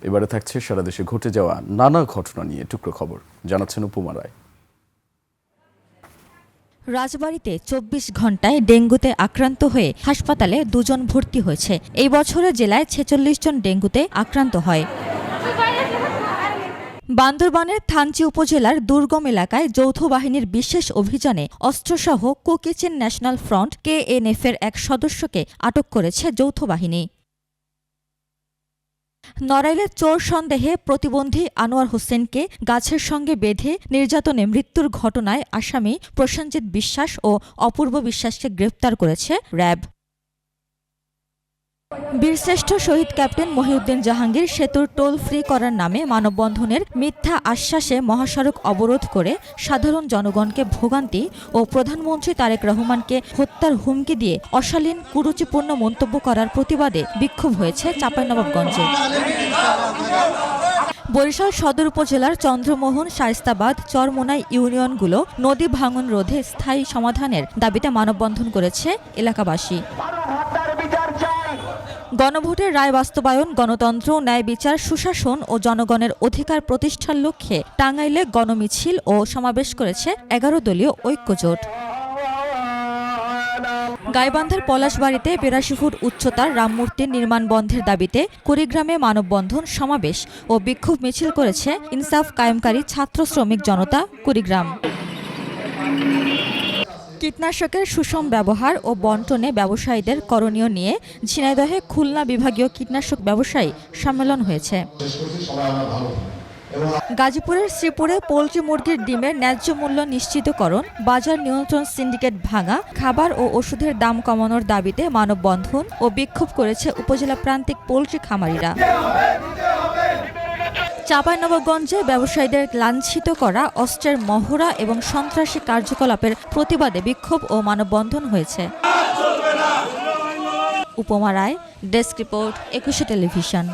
এবারে থাকছে সারা দেশে ঘটে যাওয়া নানা ঘটনা নিয়ে টুকরো খবর, জানাচ্ছেন উপমা রায়। রাজবাড়ীতে ২৪ ঘণ্টায় ডেঙ্গুতে আক্রান্ত হয়ে হাসপাতালে ২ জন ভর্তি হয়েছে। এই বছরে জেলায় ৪৬ জন ডেঙ্গুতে আক্রান্ত হয়। বান্দরবানের থানচি উপজেলার দুর্গম এলাকায় যৌথ বাহিনীর বিশেষ অভিযানে অস্ত্রসহ কোকিচেন ন্যাশনাল ফ্রন্ট KNF-এর এক সদস্যকে আটক করেছে যৌথ বাহিনী। নড়াইলে চোর সন্দেহে প্রতিবন্ধী আনোয়ার হোসেনকে গাছের সঙ্গে বেঁধে নির্যাতনে মৃত্যুর ঘটনায় আসামি প্রসেনজিৎ বিশ্বাস ও অপূর্ব বিশ্বাসকে গ্রেফতার করেছে র্যাব। বীরশ্রেষ্ঠ শহীদ ক্যাপ্টেন মহিউদ্দিন জাহাঙ্গীর সেতুর টোল ফ্রি করার নামে মানববন্ধনের মিথ্যা আশ্বাসে মহাসড়ক অবরোধ করে সাধারণ জনগণকে ভোগান্তি ও প্রধানমন্ত্রী তারেক রহমানকে হত্যার হুমকি দিয়ে অশালীন কুরুচিপূর্ণ মন্তব্য করার প্রতিবাদে বিক্ষোভ হয়েছে চাঁপাইনবাবগঞ্জে। বরিশাল সদর উপজেলার চন্দ্রমোহন, শায়েস্তাবাদ, চরমোনাই ইউনিয়নগুলো নদী ভাঙন রোধে স্থায়ী সমাধানের দাবিতে মানববন্ধন করেছে এলাকাবাসী। গণভোটের রায় বাস্তবায়ন, গণতন্ত্র, ন্যায় বিচার, সুশাসন ও জনগণের অধিকার প্রতিষ্ঠার লক্ষ্যে টাঙ্গাইলে গণমিছিল ও সমাবেশ করেছে ১১ দলীয় ঐক্যজোট। গাইবান্ধার পলাশবাড়ীতে ৮২ ফুট উচ্চতার রামমূর্তির নির্মাণ বন্ধের দাবিতে কুড়িগ্রামে মানববন্ধন, সমাবেশ ও বিক্ষোভ মিছিল করেছে ইনসাফ কায়েমকারী ছাত্র শ্রমিক জনতা কুড়িগ্রাম। কীটনাশকের সুষম ব্যবহার ও বন্টনে ব্যবসায়ীদের করণীয় নিয়ে ঝিনাইদহে খুলনা বিভাগীয় কীটনাশক ব্যবসায়ী সম্মেলন হয়েছে। গাজীপুরের শ্রীপুরে পোল্ট্রি মুরগির ডিমের ন্যায্য মূল্য নিশ্চিতকরণ, বাজার নিয়ন্ত্রণ সিন্ডিকেট ভাঙা, খাবার ও ওষুধের দাম কমানোর দাবিতে মানববন্ধন ও বিক্ষোভ করেছে উপজেলা প্রান্তিক পোল্ট্রি খামারিরা। চাঁপাইনবাবগঞ্জে ব্যবসায়ীদের লাঞ্ছিত করা অস্ত্রের মহড়া এবং সন্ত্রাসী কার্যকলাপের প্রতিবাদে বিক্ষোভ ও মানববন্ধন হয়েছে। উপমা রায়, ডেস্ক রিপোর্ট, ২১ টেলিভিশন।